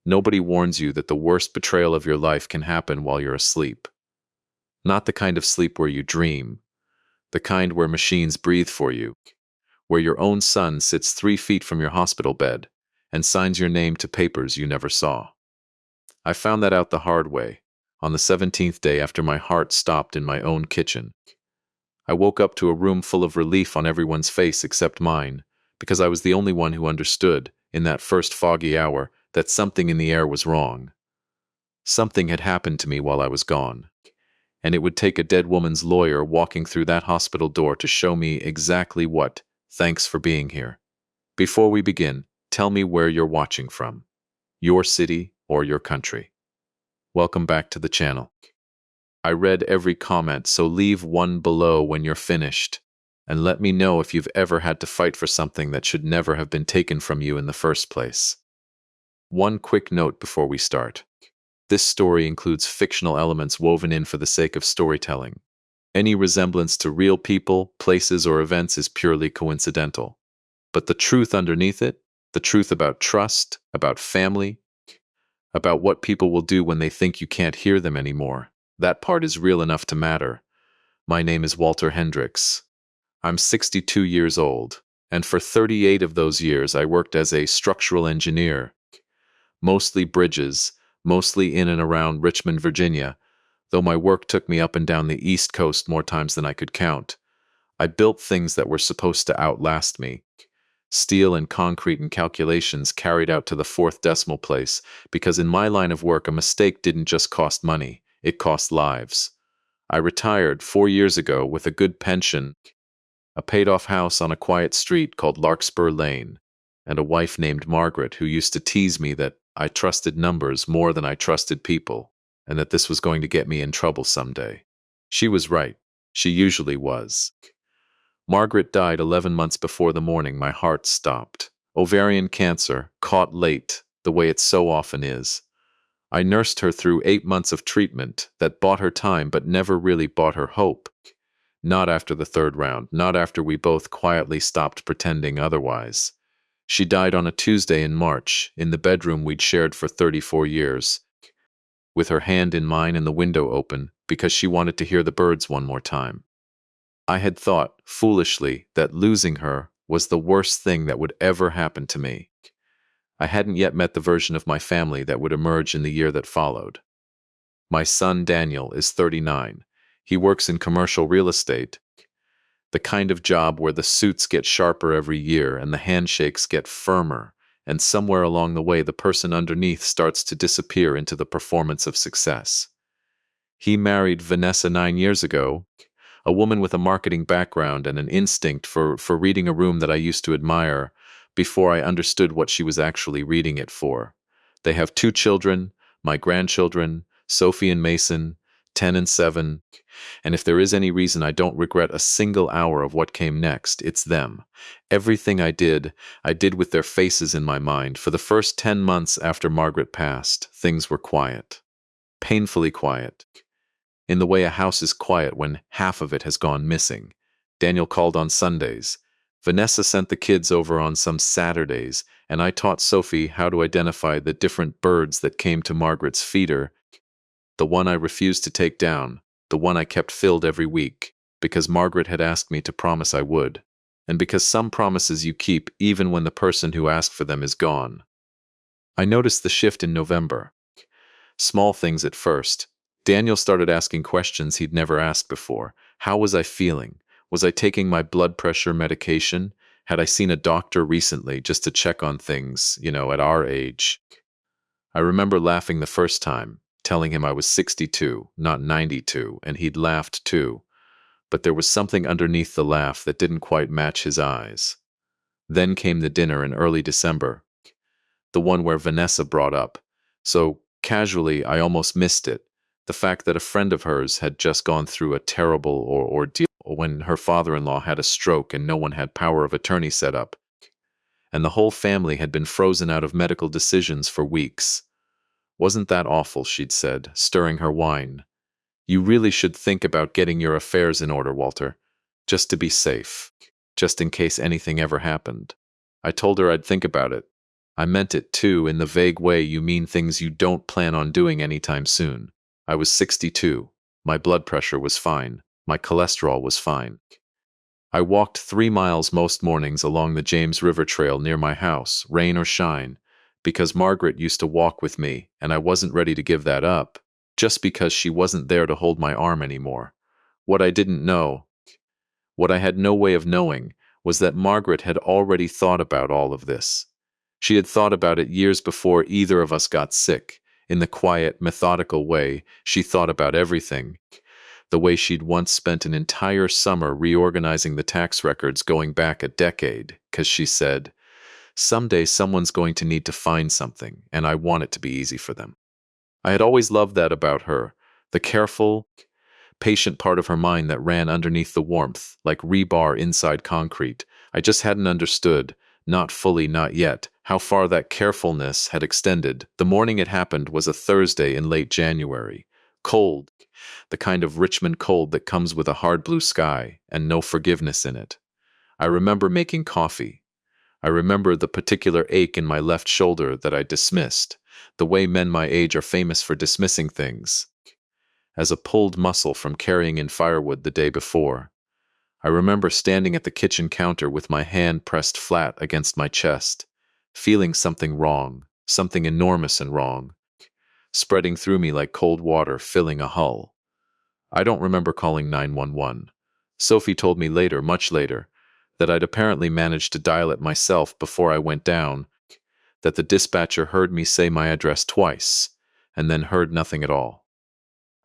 Nobody warns you that the worst betrayal of your life can happen while you're asleep. Not the kind of sleep where you dream, the kind where machines breathe for you, where your own son sits 3 feet from your hospital bed and signs your name to papers you never saw. I found that out the hard way, on the 17th day after my heart stopped in my own kitchen. I woke up to a room full of relief on everyone's face except mine, because I was the only one who understood, in that first foggy hour, that something in the air was wrong. Something had happened to me while I was gone, and it would take a dead woman's lawyer walking through that hospital door to show me exactly what. Thanks for being here. Before we begin, tell me where you're watching from. Your city or your country. Welcome back to the channel. I read every comment, so leave one below when you're finished, and let me know if you've ever had to fight for something that should never have been taken from you in the first place. One quick note before we start. This story includes fictional elements woven in for the sake of storytelling. Any resemblance to real people, places, or events is purely coincidental. But the truth underneath it, the truth about trust, about family, about what people will do when they think you can't hear them anymore, that part is real enough to matter. My name is Walter Hendricks. I'm 62 years old, and for 38 of those years I worked as a structural engineer, mostly bridges, mostly in and around Richmond, Virginia, though my work took me up and down the East Coast more times than I could count. I built things that were supposed to outlast me. Steel and concrete and calculations carried out to the fourth decimal place, because in my line of work a mistake didn't just cost money, it cost lives. I retired 4 years ago with a good pension, a paid-off house on a quiet street called Larkspur Lane, and a wife named Margaret who used to tease me that I trusted numbers more than I trusted people, and that this was going to get me in trouble someday. She was right. She usually was. Margaret died 11 months before the morning my heart stopped. Ovarian cancer, caught late, the way it so often is. I nursed her through 8 months of treatment that bought her time but never really bought her hope. Not after the third round, not after we both quietly stopped pretending otherwise. She died on a Tuesday in March, in the bedroom we'd shared for 34 years, with her hand in mine and the window open, because she wanted to hear the birds one more time. I had thought, foolishly, that losing her was the worst thing that would ever happen to me. I hadn't yet met the version of my family that would emerge in the year that followed. My son Daniel is 39. He works in commercial real estate, the kind of job where the suits get sharper every year and the handshakes get firmer, and somewhere along the way the person underneath starts to disappear into the performance of success. He married Vanessa 9 years ago, a woman with a marketing background and an instinct for reading a room that I used to admire before I understood what she was actually reading it for. They have 2 children, my grandchildren, Sophie and Mason, 10 and 7, and if there is any reason I don't regret a single hour of what came next, it's them. Everything I did with their faces in my mind. For the first 10 months after Margaret passed, things were quiet. Painfully quiet. In the way a house is quiet when half of it has gone missing. Daniel called on Sundays. Vanessa sent the kids over on some Saturdays, and I taught Sophie how to identify the different birds that came to Margaret's feeder. The one I refused to take down, the one I kept filled every week, because Margaret had asked me to promise I would, and because some promises you keep even when the person who asked for them is gone. I noticed the shift in November. Small things at first. Daniel started asking questions he'd never asked before. How was I feeling? Was I taking my blood pressure medication? Had I seen a doctor recently just to check on things, at our age? I remember laughing the first time, telling him I was 62, not 92, and he'd laughed too. But there was something underneath the laugh that didn't quite match his eyes. Then came the dinner in early December, the one where Vanessa brought up. So, casually, I almost missed it. The fact that a friend of hers had just gone through a terrible ordeal when her father-in-law had a stroke and no one had power of attorney set up. And the whole family had been frozen out of medical decisions for weeks. Wasn't that awful, she'd said, stirring her wine. You really should think about getting your affairs in order, Walter. Just to be safe. Just in case anything ever happened. I told her I'd think about it. I meant it too, in the vague way you mean things you don't plan on doing anytime soon. I was 62. My blood pressure was fine. My cholesterol was fine. I walked 3 miles most mornings along the James River Trail near my house, rain or shine, because Margaret used to walk with me, and I wasn't ready to give that up, just because she wasn't there to hold my arm anymore. What I didn't know, what I had no way of knowing, was that Margaret had already thought about all of this. She had thought about it years before either of us got sick. In the quiet, methodical way, she thought about everything. The way she'd once spent an entire summer reorganizing the tax records going back a decade, because she said, "Someday someone's going to need to find something, and I want it to be easy for them." I had always loved that about her, the careful, patient part of her mind that ran underneath the warmth, like rebar inside concrete. I just hadn't understood, not fully, not yet, how far that carefulness had extended. The morning it happened was a Thursday in late January. Cold, the kind of Richmond cold that comes with a hard blue sky and no forgiveness in it. I remember making coffee. I remember the particular ache in my left shoulder that I dismissed, the way men my age are famous for dismissing things, as a pulled muscle from carrying in firewood the day before. I remember standing at the kitchen counter with my hand pressed flat against my chest, feeling something wrong, something enormous and wrong, spreading through me like cold water filling a hull. I don't remember calling 911. Sophie told me later, much later, that I'd apparently managed to dial it myself before I went down, that the dispatcher heard me say my address twice, and then heard nothing at all.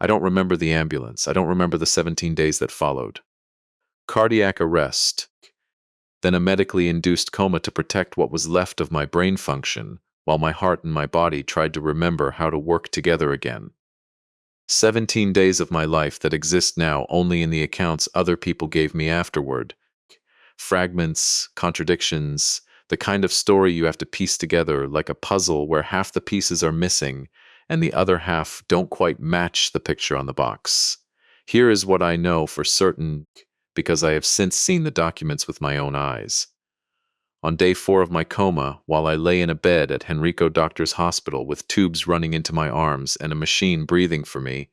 I don't remember the ambulance. I don't remember the 17 days that followed. Cardiac arrest, then a medically induced coma to protect what was left of my brain function, while my heart and my body tried to remember how to work together again. 17 days of my life that exist now only in the accounts other people gave me afterward. Fragments, contradictions, the kind of story you have to piece together like a puzzle where half the pieces are missing and the other half don't quite match the picture on the box. Here is what I know for certain, because I have since seen the documents with my own eyes. On day 4 of my coma, while I lay in a bed at Henrico Doctors Hospital with tubes running into my arms and a machine breathing for me,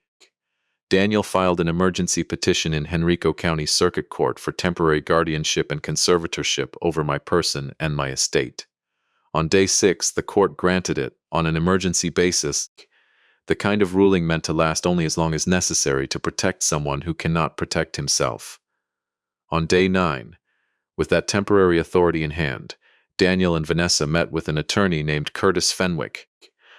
Daniel filed an emergency petition in Henrico County Circuit Court for temporary guardianship and conservatorship over my person and my estate. On day 6, the court granted it on an emergency basis, the kind of ruling meant to last only as long as necessary to protect someone who cannot protect himself. On day 9, with that temporary authority in hand, Daniel and Vanessa met with an attorney named Curtis Fenwick,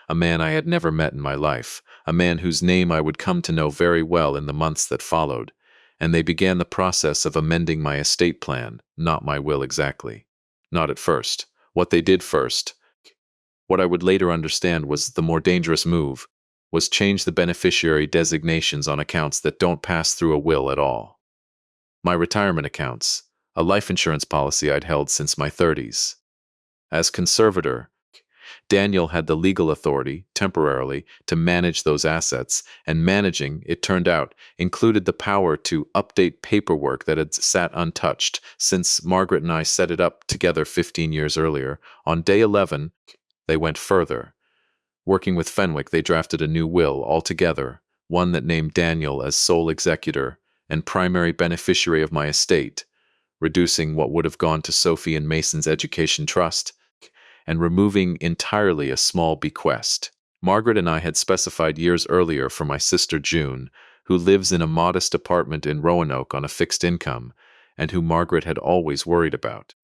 a man I had never met in my life, a man whose name I would come to know very well in the months that followed, and they began the process of amending my estate plan, not my will exactly. Not at first. What they did first, what I would later understand was the more dangerous move, was change the beneficiary designations on accounts that don't pass through a will at all. My retirement accounts, a life insurance policy I'd held since my 30s. As conservator, Daniel had the legal authority, temporarily, to manage those assets, and managing, it turned out, included the power to update paperwork that had sat untouched since Margaret and I set it up together 15 years earlier. On day 11, they went further. Working with Fenwick, they drafted a new will altogether, one that named Daniel as sole executor and primary beneficiary of my estate, reducing what would have gone to Sophie and Mason's education trust, and removing entirely a small bequest. Margaret and I had specified years earlier for my sister June, who lives in a modest apartment in Roanoke on a fixed income, and who Margaret had always worried about.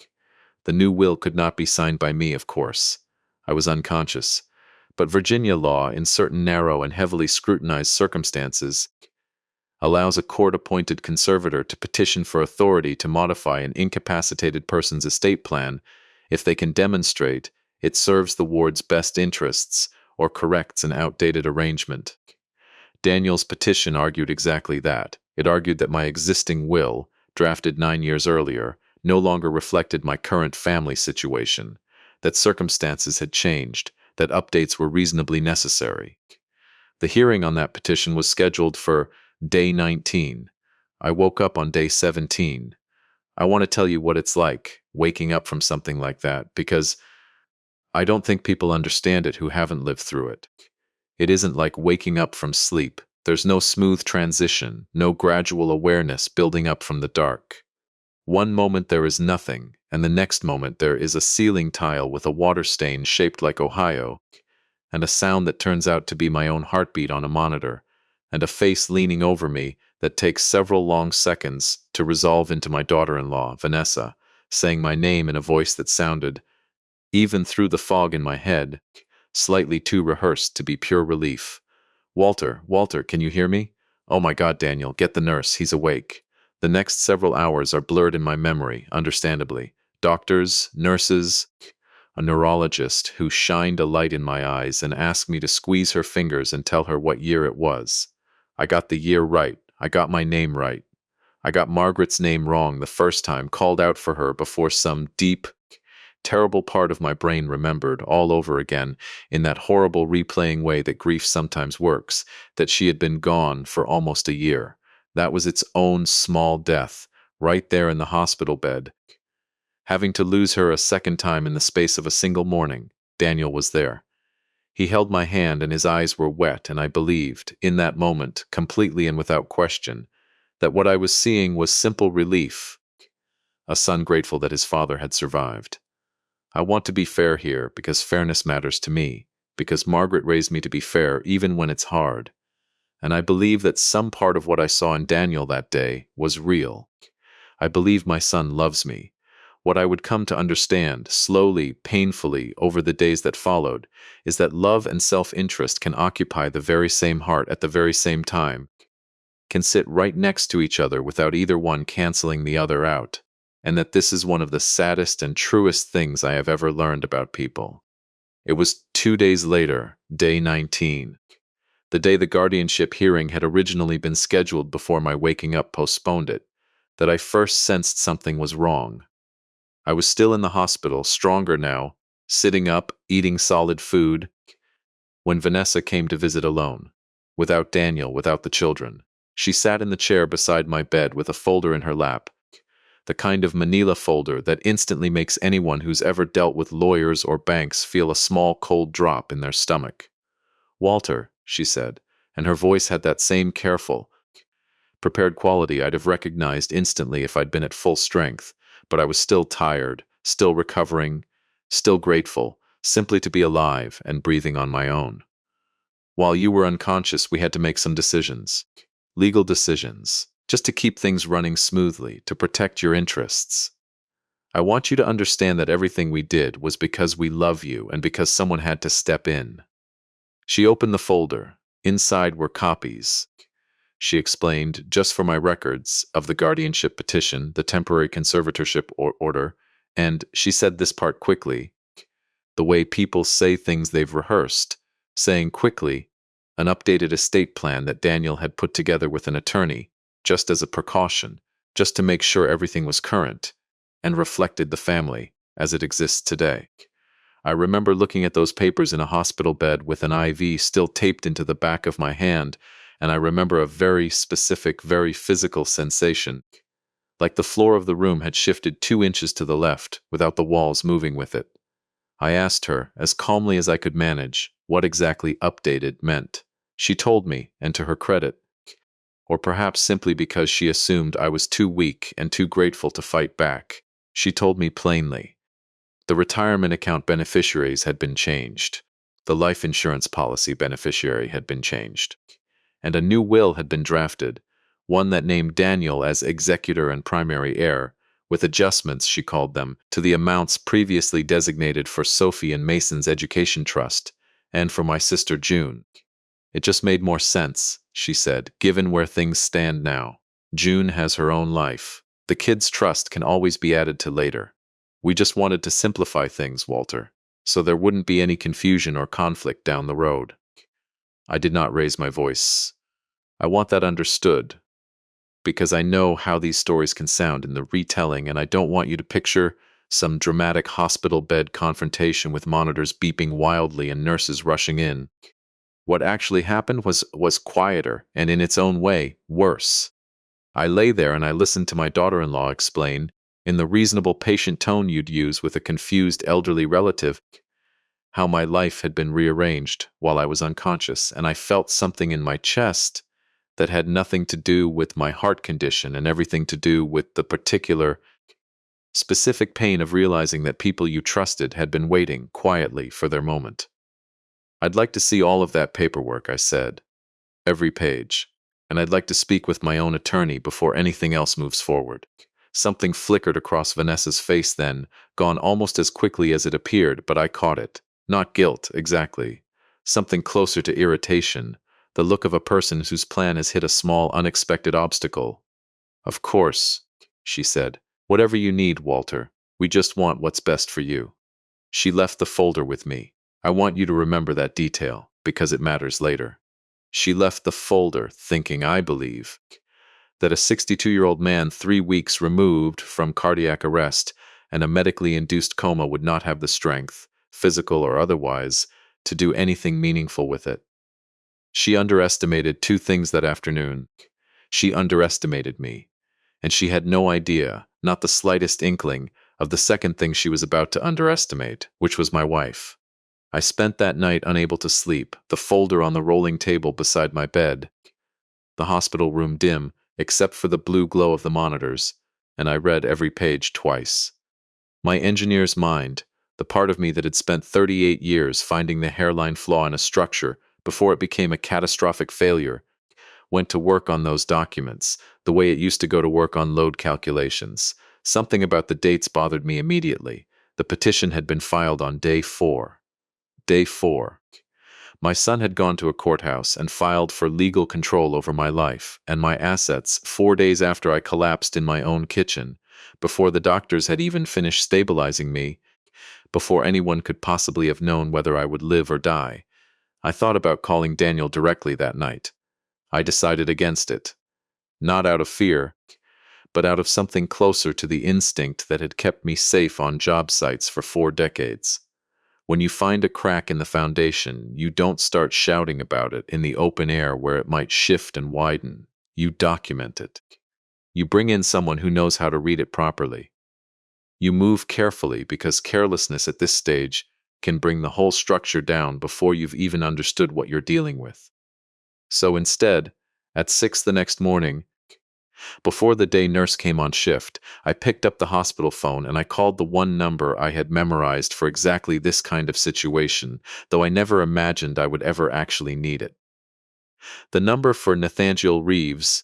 The new will could not be signed by me, of course. I was unconscious. But Virginia law, in certain narrow and heavily scrutinized circumstances, allows a court-appointed conservator to petition for authority to modify an incapacitated person's estate plan if they can demonstrate it serves the ward's best interests or corrects an outdated arrangement. Daniel's petition argued exactly that. It argued that my existing will, drafted 9 years earlier, no longer reflected my current family situation, that circumstances had changed, that updates were reasonably necessary. The hearing on that petition was scheduled for day 19. I woke up on day 17. I want to tell you what it's like, waking up from something like that, because I don't think people understand it who haven't lived through it. It isn't like waking up from sleep. There's no smooth transition, no gradual awareness building up from the dark. One moment there is nothing, and the next moment there is a ceiling tile with a water stain shaped like Ohio, and a sound that turns out to be my own heartbeat on a monitor, and a face leaning over me that takes several long seconds to resolve into my daughter-in-law, Vanessa, saying my name in a voice that sounded, even through the fog in my head, slightly too rehearsed to be pure relief. Walter, Walter, can you hear me? Oh my God, Daniel, get the nurse, he's awake. The next several hours are blurred in my memory, understandably. Doctors, nurses, a neurologist who shined a light in my eyes and asked me to squeeze her fingers and tell her what year it was. I got the year right. I got my name right. I got Margaret's name wrong the first time, called out for her before some deep, terrible part of my brain remembered all over again in that horrible replaying way that grief sometimes works, that she had been gone for almost a year. That was its own small death, right there in the hospital bed. Having to lose her a second time in the space of a single morning, Daniel was there. He held my hand and his eyes were wet, and I believed, in that moment, completely and without question, that what I was seeing was simple relief, a son grateful that his father had survived. I want to be fair here because fairness matters to me, because Margaret raised me to be fair even when it's hard. And I believe that some part of what I saw in Daniel that day was real. I believe my son loves me. What I would come to understand, slowly, painfully, over the days that followed, is that love and self-interest can occupy the very same heart at the very same time, can sit right next to each other without either one canceling the other out, and that this is one of the saddest and truest things I have ever learned about people. It was 2 days later, day 19. The day the guardianship hearing had originally been scheduled before my waking up postponed it, that I first sensed something was wrong. I was still in the hospital, stronger now, sitting up, eating solid food, when Vanessa came to visit alone, without Daniel, without the children. She sat in the chair beside my bed with a folder in her lap, the kind of manila folder that instantly makes anyone who's ever dealt with lawyers or banks feel a small cold drop in their stomach. Walter, she said, and her voice had that same careful, prepared quality I'd have recognized instantly if I'd been at full strength, but I was still tired, still recovering, still grateful, simply to be alive and breathing on my own. While you were unconscious, we had to make some decisions, legal decisions, just to keep things running smoothly, to protect your interests. I want you to understand that everything we did was because we love you and because someone had to step in. She opened the folder. Inside were copies, she explained, just for my records, of the guardianship petition, the temporary conservatorship order, and she said this part quickly, the way people say things they've rehearsed, saying quickly, an updated estate plan that Daniel had put together with an attorney, just as a precaution, just to make sure everything was current, and reflected the family as it exists today. I remember looking at those papers in a hospital bed with an IV still taped into the back of my hand, and I remember a very specific, very physical sensation, like the floor of the room had shifted 2 inches to the left without the walls moving with it. I asked her, as calmly as I could manage, what exactly updated meant. She told me, and to her credit, or perhaps simply because she assumed I was too weak and too grateful to fight back, she told me plainly. The retirement account beneficiaries had been changed. The life insurance policy beneficiary had been changed. And a new will had been drafted, one that named Daniel as executor and primary heir, with adjustments, she called them, to the amounts previously designated for Sophie and Mason's education trust, and for my sister June. It just made more sense, she said, given where things stand now. June has her own life. The kids' trust can always be added to later. We just wanted to simplify things, Walter, so there wouldn't be any confusion or conflict down the road. I did not raise my voice. I want that understood, because I know how these stories can sound in the retelling, and I don't want you to picture some dramatic hospital bed confrontation with monitors beeping wildly and nurses rushing in. What actually happened was quieter, and in its own way, worse. I lay there and I listened to my daughter-in-law explain, in the reasonable, patient tone you'd use with a confused elderly relative, how my life had been rearranged while I was unconscious, and I felt something in my chest that had nothing to do with my heart condition and everything to do with the particular, specific pain of realizing that people you trusted had been waiting quietly for their moment. "I'd like to see all of that paperwork," I said. "Every page. And I'd like to speak with my own attorney before anything else moves forward." Something flickered across Vanessa's face then, gone almost as quickly as it appeared, but I caught it. Not guilt, exactly. Something closer to irritation, the look of a person whose plan has hit a small, unexpected obstacle. "Of course," she said. "Whatever you need, Walter. We just want what's best for you." She left the folder with me. "I want you to remember that detail, because it matters later." She left the folder thinking, I believe, that a 62-year-old man 3 weeks removed from cardiac arrest and a medically induced coma would not have the strength, physical or otherwise, to do anything meaningful with it. She underestimated two things that afternoon. She underestimated me, and she had no idea, not the slightest inkling, of the second thing she was about to underestimate, which was my wife. I spent that night unable to sleep, the folder on the rolling table beside my bed, the hospital room dim, except for the blue glow of the monitors, and I read every page twice. My engineer's mind, the part of me that had spent 38 years finding the hairline flaw in a structure before it became a catastrophic failure, went to work on those documents, the way it used to go to work on load calculations. Something about the dates bothered me immediately. The petition had been filed on day 4. Day 4. My son had gone to a courthouse and filed for legal control over my life and my assets 4 days after I collapsed in my own kitchen, before the doctors had even finished stabilizing me, before anyone could possibly have known whether I would live or die. I thought about calling Daniel directly that night. I decided against it. Not out of fear, but out of something closer to the instinct that had kept me safe on job sites for 4 decades. When you find a crack in the foundation, you don't start shouting about it in the open air where it might shift and widen. You document it. You bring in someone who knows how to read it properly. You move carefully because carelessness at this stage can bring the whole structure down before you've even understood what you're dealing with. So instead, at 6 the next morning, before the day nurse came on shift, I picked up the hospital phone and I called the one number I had memorized for exactly this kind of situation, though I never imagined I would ever actually need it. The number for Nathaniel Reeves,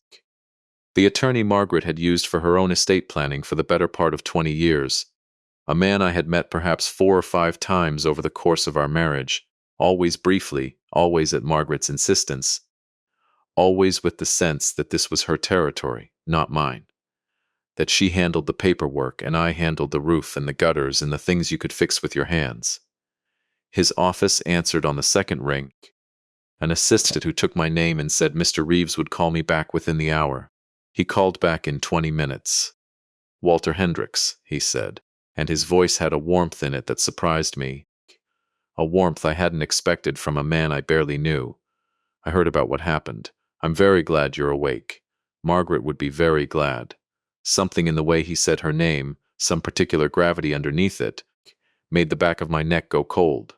the attorney Margaret had used for her own estate planning for the better part of 20 years, a man I had met perhaps 4 or 5 times over the course of our marriage, always briefly, always at Margaret's insistence, always with the sense that this was her territory, not mine, that she handled the paperwork and I handled the roof and the gutters and the things you could fix with your hands. His office answered on the second ring. An assistant who took my name and said Mr. Reeves would call me back within the hour. He called back in 20 minutes. "Walter Hendricks," he said, and his voice had a warmth in it that surprised me, a warmth I hadn't expected from a man I barely knew. "I heard about what happened. I'm very glad you're awake. Margaret would be very glad." Something in the way he said her name, some particular gravity underneath it, made the back of my neck go cold.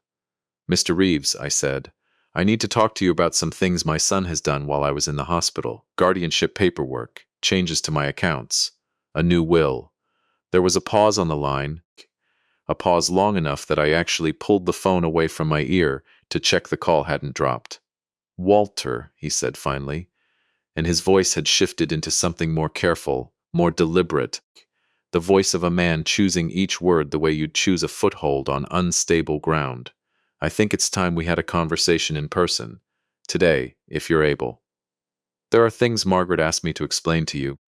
"Mr. Reeves," I said, "I need to talk to you about some things my son has done while I was in the hospital. Guardianship paperwork, changes to my accounts, a new will." There was a pause on the line, a pause long enough that I actually pulled the phone away from my ear to check the call hadn't dropped. "Walter," he said finally, and his voice had shifted into something more careful, more deliberate, the voice of a man choosing each word the way you'd choose a foothold on unstable ground. "I think it's time we had a conversation in person. Today, if you're able. There are things Margaret asked me to explain to you,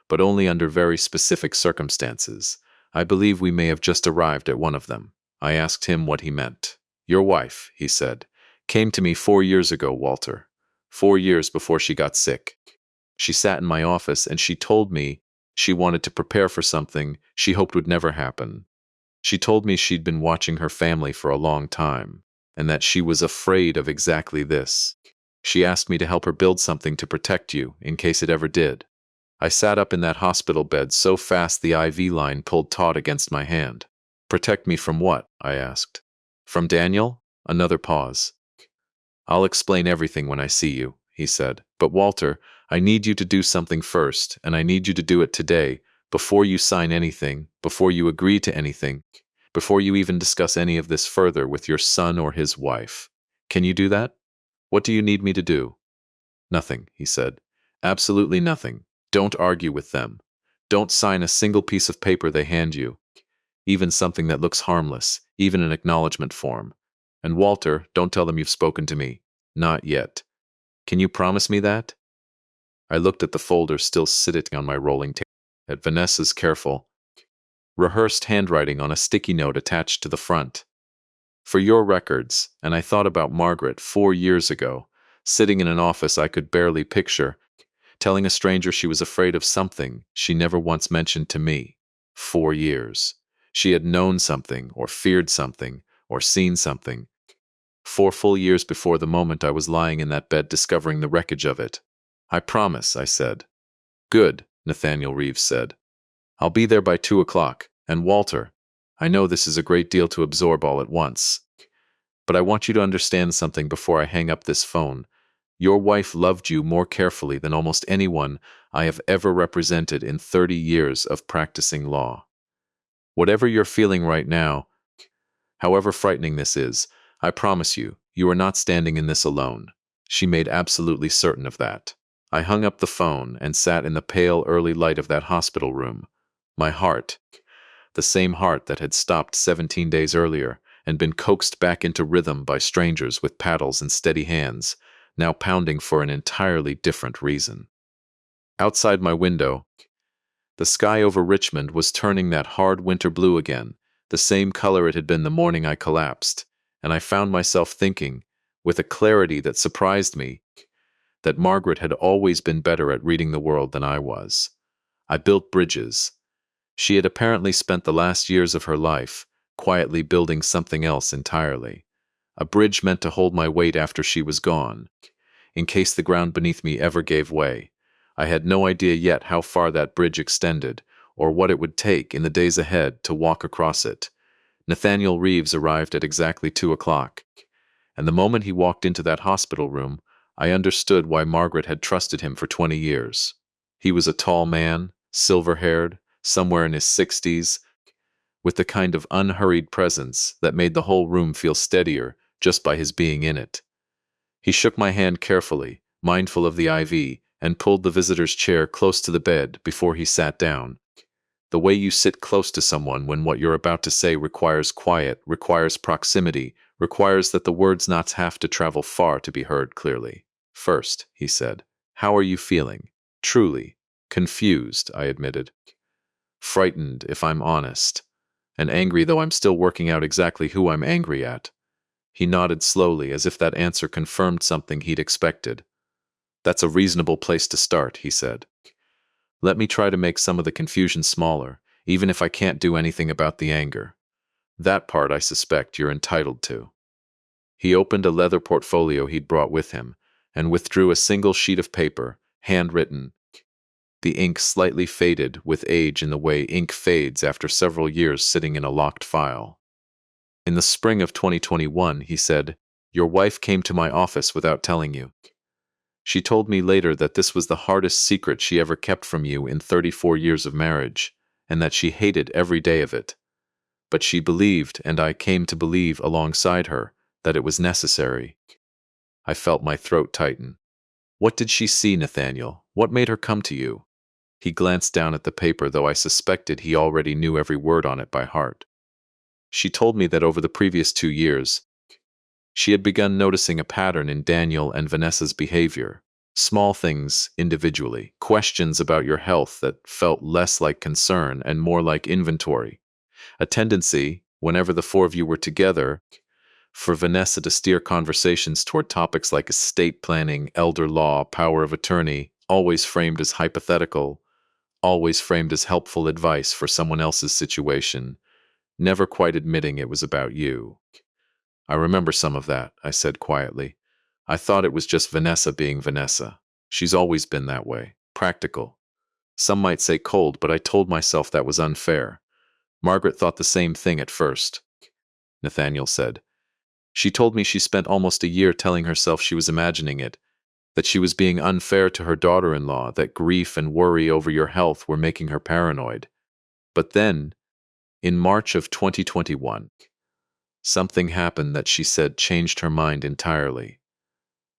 but only under very specific circumstances. I believe we may have just arrived at one of them." I asked him what he meant. "Your wife," he said, "came to me 4 years ago, Walter. 4 years before she got sick. She sat in my office and she told me she wanted to prepare for something she hoped would never happen. She told me she'd been watching her family for a long time, and that she was afraid of exactly this. She asked me to help her build something to protect you, in case it ever did." I sat up in that hospital bed so fast the IV line pulled taut against my hand. "Protect me from what?" I asked. From Daniel? Another pause. I'll explain everything when I see you, he said. But Walter, I need you to do something first, and I need you to do it today, before you sign anything, before you agree to anything, before you even discuss any of this further with your son or his wife. Can you do that? What do you need me to do? Nothing, he said. Absolutely nothing. Don't argue with them. Don't sign a single piece of paper they hand you, even something that looks harmless, even an acknowledgement form. And Walter, don't tell them you've spoken to me. Not yet. Can you promise me that? I looked at the folder still sitting on my rolling table, at Vanessa's careful, rehearsed handwriting on a sticky note attached to the front. For your records, and I thought about Margaret 4 years ago, sitting in an office I could barely picture, telling a stranger she was afraid of something she never once mentioned to me. 4 years. She had known something, or feared something, or seen something. 4 full years before the moment I was lying in that bed discovering the wreckage of it. I promise, I said. Good, Nathaniel Reeves said. I'll be there by 2 o'clock, and Walter, I know this is a great deal to absorb all at once, but I want you to understand something before I hang up this phone. Your wife loved you more carefully than almost anyone I have ever represented in 30 years of practicing law. Whatever you're feeling right now, however frightening this is, I promise you, you are not standing in this alone. She made absolutely certain of that. I hung up the phone and sat in the pale early light of that hospital room. My heart, the same heart that had stopped 17 days earlier and been coaxed back into rhythm by strangers with paddles and steady hands, now pounding for an entirely different reason. Outside my window, the sky over Richmond was turning that hard winter blue again, the same color it had been the morning I collapsed, and I found myself thinking, with a clarity that surprised me, that Margaret had always been better at reading the world than I was. I built bridges. She had apparently spent the last years of her life quietly building something else entirely. A bridge meant to hold my weight after she was gone, in case the ground beneath me ever gave way. I had no idea yet how far that bridge extended, or what it would take in the days ahead to walk across it. Nathaniel Reeves arrived at exactly 2 o'clock, and the moment he walked into that hospital room, I understood why Margaret had trusted him for 20 years. He was a tall man, silver-haired, somewhere in his 60s, with the kind of unhurried presence that made the whole room feel steadier just by his being in it. He shook my hand carefully, mindful of the IV, and pulled the visitor's chair close to the bed before he sat down. The way you sit close to someone when what you're about to say requires quiet, requires proximity, requires that the words not have to travel far to be heard clearly. First, he said, how are you feeling? Truly. Confused, I admitted. Frightened, if I'm honest. And angry, though I'm still working out exactly who I'm angry at. He nodded slowly, as if that answer confirmed something he'd expected. That's a reasonable place to start, he said. Let me try to make some of the confusion smaller, even if I can't do anything about the anger. That part, I suspect, you're entitled to. He opened a leather portfolio he'd brought with him, and withdrew a single sheet of paper, handwritten, the ink slightly faded with age in the way ink fades after several years sitting in a locked file. In the spring of 2021, he said, your wife came to my office without telling you. She told me later that this was the hardest secret she ever kept from you in 34 years of marriage, and that she hated every day of it. But she believed, and I came to believe alongside her, that it was necessary. I felt my throat tighten. What did she see, Nathaniel? What made her come to you? He glanced down at the paper, though I suspected he already knew every word on it by heart. She told me that over the previous 2 years, she had begun noticing a pattern in Daniel and Vanessa's behavior. Small things individually, questions about your health that felt less like concern and more like inventory. A tendency, whenever the four of you were together, for Vanessa to steer conversations toward topics like estate planning, elder law, power of attorney, always framed as hypothetical, always framed as helpful advice for someone else's situation, never quite admitting it was about you. I remember some of that, I said quietly. I thought it was just Vanessa being Vanessa. She's always been that way, practical. Some might say cold, but I told myself that was unfair. Margaret thought the same thing at first, Nathaniel said. She told me she spent almost a year telling herself she was imagining it, that she was being unfair to her daughter-in-law, that grief and worry over your health were making her paranoid. But then, in March of 2021, something happened that she said changed her mind entirely.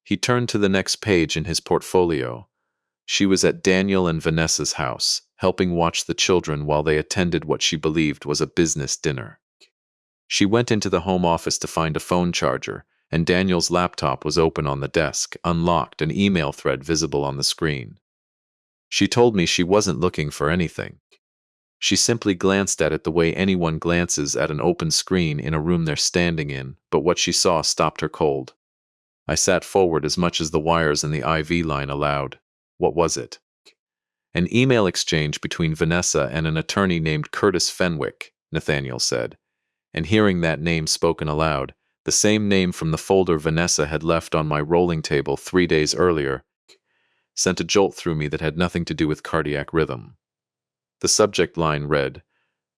He turned to the next page in his portfolio. She was at Daniel and Vanessa's house, helping watch the children while they attended what she believed was a business dinner. She went into the home office to find a phone charger, and Daniel's laptop was open on the desk, unlocked, an email thread visible on the screen. She told me she wasn't looking for anything. She simply glanced at it the way anyone glances at an open screen in a room they're standing in, but what she saw stopped her cold. I sat forward as much as the wires in the IV line allowed. What was it? An email exchange between Vanessa and an attorney named Curtis Fenwick, Nathaniel said. And hearing that name spoken aloud, the same name from the folder Vanessa had left on my rolling table 3 days earlier, sent a jolt through me that had nothing to do with cardiac rhythm. The subject line read,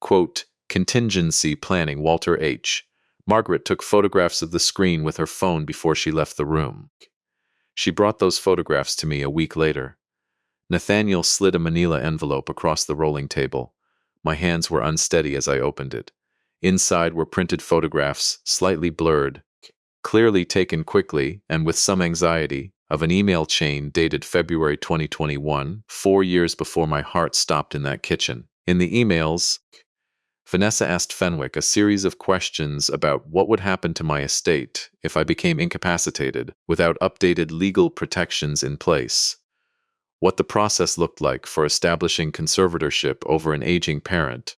quote, "Contingency Planning, Walter H." Margaret took photographs of the screen with her phone before she left the room. She brought those photographs to me a week later. Nathaniel slid a manila envelope across the rolling table. My hands were unsteady as I opened it. Inside were printed photographs, slightly blurred, clearly taken quickly and with some anxiety, of an email chain dated February 2021, 4 years before my heart stopped in that kitchen. In the emails, Vanessa asked Fenwick a series of questions about what would happen to my estate if I became incapacitated without updated legal protections in place, what the process looked like for establishing conservatorship over an aging parent,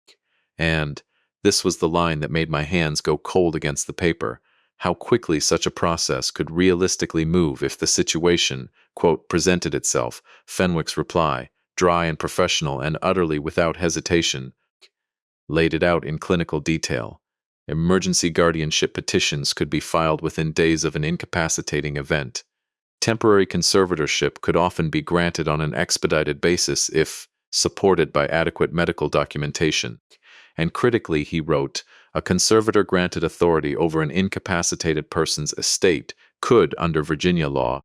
and, this was the line that made my hands go cold against the paper, how quickly such a process could realistically move if the situation, quote, presented itself. Fenwick's reply, dry and professional and utterly without hesitation, laid it out in clinical detail. Emergency guardianship petitions could be filed within days of an incapacitating event. Temporary conservatorship could often be granted on an expedited basis if supported by adequate medical documentation. And critically, he wrote, a conservator granted authority over an incapacitated person's estate could, under Virginia law,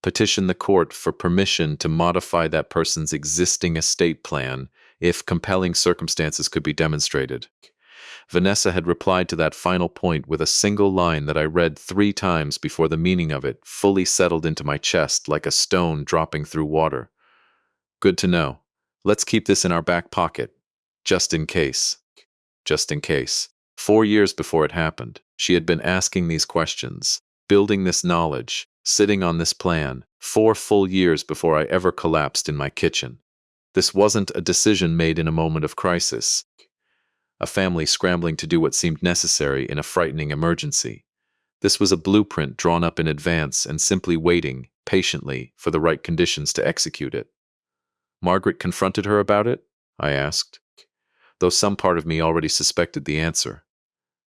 petition the court for permission to modify that person's existing estate plan if compelling circumstances could be demonstrated. Vanessa had replied to that final point with a single line that I read 3 times before the meaning of it fully settled into my chest like a stone dropping through water. Good to know. Let's keep this in our back pocket. Just in case. Just in case. 4 years before it happened, she had been asking these questions, building this knowledge, sitting on this plan, 4 full years before I ever collapsed in my kitchen. This wasn't a decision made in a moment of crisis. A family scrambling to do what seemed necessary in a frightening emergency. This was a blueprint drawn up in advance and simply waiting, patiently, for the right conditions to execute it. Margaret confronted her about it? I asked, though some part of me already suspected the answer.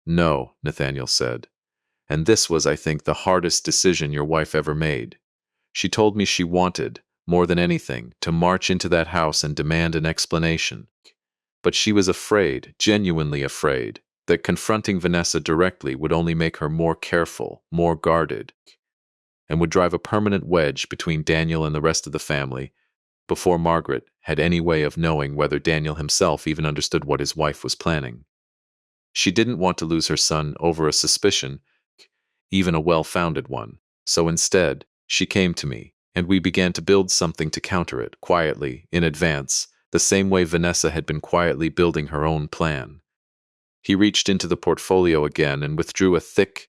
No, Nathaniel said. And this was, I think, the hardest decision your wife ever made. She told me she wanted, more than anything, to march into that house and demand an explanation. But she was afraid, genuinely afraid, that confronting Vanessa directly would only make her more careful, more guarded, and would drive a permanent wedge between Daniel and the rest of the family before Margaret had any way of knowing whether Daniel himself even understood what his wife was planning. She didn't want to lose her son over a suspicion, even a well-founded one, so instead, she came to me, and we began to build something to counter it, quietly, in advance, the same way Vanessa had been quietly building her own plan. He reached into the portfolio again and withdrew a thick,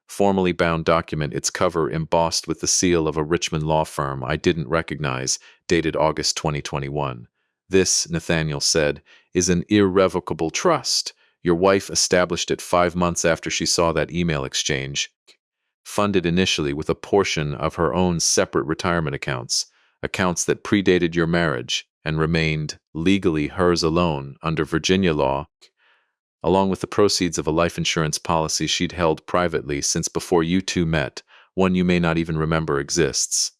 formally bound document, its cover embossed with the seal of a Richmond law firm I didn't recognize, dated August 2021. This, Nathaniel said, is an irrevocable trust. Your wife established it 5 months after she saw that email exchange, funded initially with a portion of her own separate retirement accounts that predated your marriage and remained legally hers alone under Virginia law, along with the proceeds of a life insurance policy she'd held privately since before you two met, one you may not even remember exists.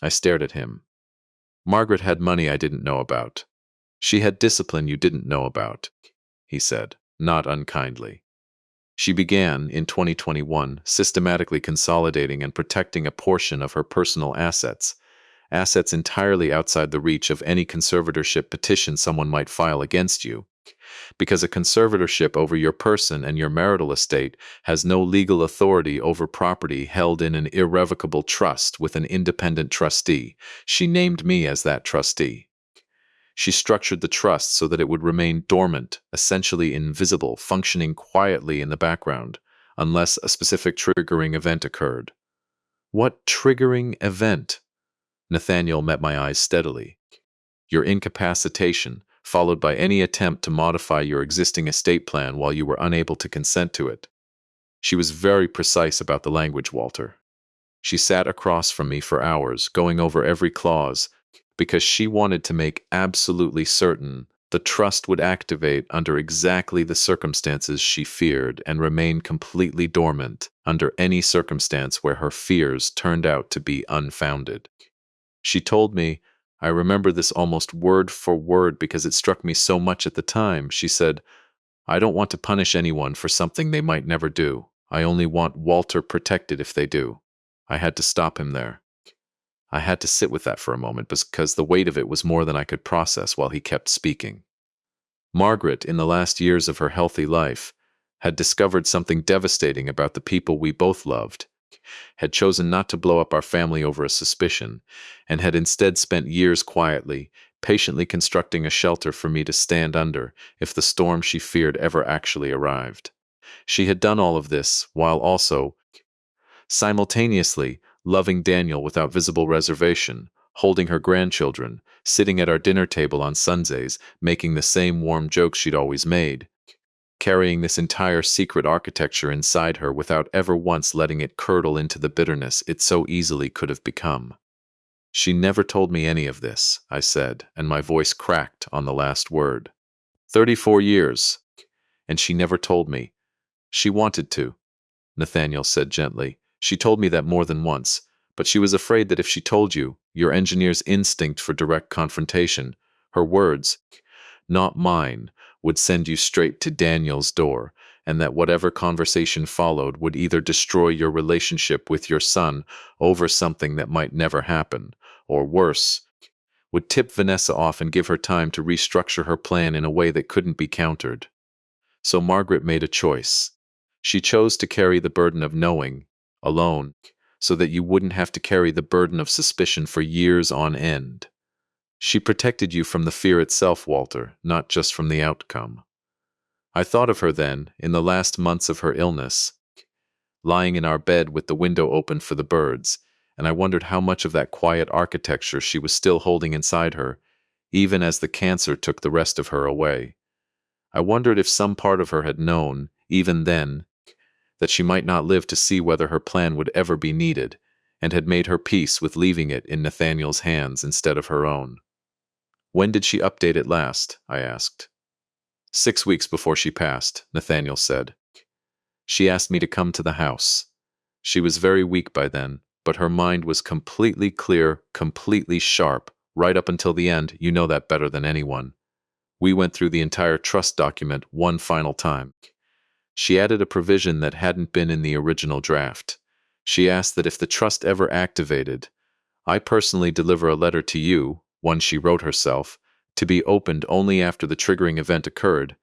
I stared at him. Margaret had money I didn't know about. She had discipline you didn't know about, he said, not unkindly. She began, in 2021, systematically consolidating and protecting a portion of her personal assets, assets entirely outside the reach of any conservatorship petition someone might file against you, because a conservatorship over your person and your marital estate has no legal authority over property held in an irrevocable trust with an independent trustee. She named me as that trustee. She structured the trust so that it would remain dormant, essentially invisible, functioning quietly in the background, unless a specific triggering event occurred. What triggering event? Nathaniel met my eyes steadily. Your incapacitation, followed by any attempt to modify your existing estate plan while you were unable to consent to it. She was very precise about the language, Walter. She sat across from me for hours, going over every clause, because she wanted to make absolutely certain the trust would activate under exactly the circumstances she feared and remain completely dormant under any circumstance where her fears turned out to be unfounded. She told me, I remember this almost word for word because it struck me so much at the time. She said, I don't want to punish anyone for something they might never do. I only want Walter protected if they do. I had to stop him there. I had to sit with that for a moment because the weight of it was more than I could process while he kept speaking. Margaret, in the last years of her healthy life, had discovered something devastating about the people we both loved, had chosen not to blow up our family over a suspicion, and had instead spent years quietly, patiently constructing a shelter for me to stand under if the storm she feared ever actually arrived. She had done all of this while also, simultaneously, loving Daniel without visible reservation, holding her grandchildren, sitting at our dinner table on Sundays, making the same warm jokes she'd always made, carrying this entire secret architecture inside her without ever once letting it curdle into the bitterness it so easily could have become. She never told me any of this, I said, and my voice cracked on the last word. 34 years, and she never told me. She wanted to, Nathaniel said gently. She told me that more than once, but she was afraid that if she told you, your engineer's instinct for direct confrontation, her words, not mine, would send you straight to Daniel's door, and that whatever conversation followed would either destroy your relationship with your son over something that might never happen, or worse, would tip Vanessa off and give her time to restructure her plan in a way that couldn't be countered. So Margaret made a choice. She chose to carry the burden of knowing, alone, so that you wouldn't have to carry the burden of suspicion for years on end. She protected you from the fear itself, Walter, not just from the outcome. I thought of her then, in the last months of her illness, lying in our bed with the window open for the birds, and I wondered how much of that quiet architecture she was still holding inside her, even as the cancer took the rest of her away. I wondered if some part of her had known, even then, that she might not live to see whether her plan would ever be needed, and had made her peace with leaving it in Nathaniel's hands instead of her own. When did she update it last? I asked. 6 weeks before she passed, Nathaniel said. She asked me to come to the house. She was very weak by then, but her mind was completely clear, completely sharp, right up until the end. You know that better than anyone. We went through the entire trust document one final time. She added a provision that hadn't been in the original draft. She asked that if the trust ever activated, I personally deliver a letter to you, one she wrote herself, to be opened only after the triggering event occurred,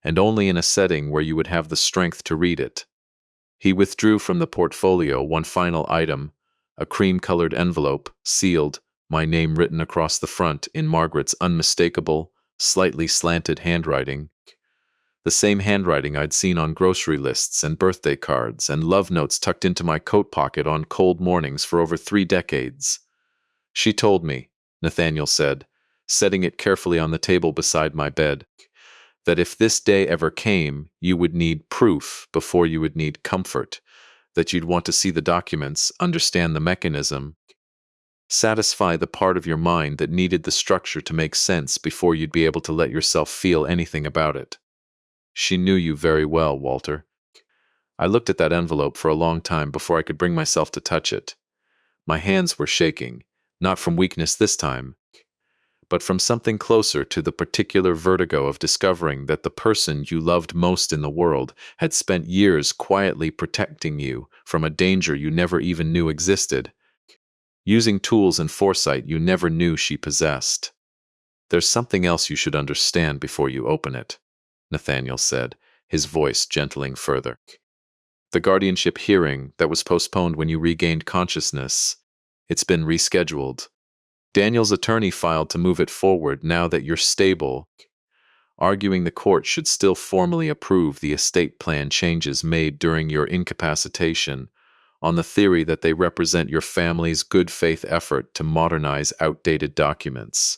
and only in a setting where you would have the strength to read it. He withdrew from the portfolio one final item, a cream-colored envelope, sealed, my name written across the front in Margaret's unmistakable, slightly slanted handwriting, the same handwriting I'd seen on grocery lists and birthday cards and love notes tucked into my coat pocket on cold mornings for over 3 decades. She told me, Nathaniel said, setting it carefully on the table beside my bed, that if this day ever came, you would need proof before you would need comfort, that you'd want to see the documents, understand the mechanism, satisfy the part of your mind that needed the structure to make sense before you'd be able to let yourself feel anything about it. She knew you very well, Walter. I looked at that envelope for a long time before I could bring myself to touch it. My hands were shaking, not from weakness this time, but from something closer to the particular vertigo of discovering that the person you loved most in the world had spent years quietly protecting you from a danger you never even knew existed, using tools and foresight you never knew she possessed. "There's something else you should understand before you open it," Nathaniel said, his voice gentling further. "The guardianship hearing that was postponed when you regained consciousness, it's been rescheduled. Daniel's attorney filed to move it forward now that you're stable, arguing the court should still formally approve the estate plan changes made during your incapacitation, on the theory that they represent your family's good faith effort to modernize outdated documents.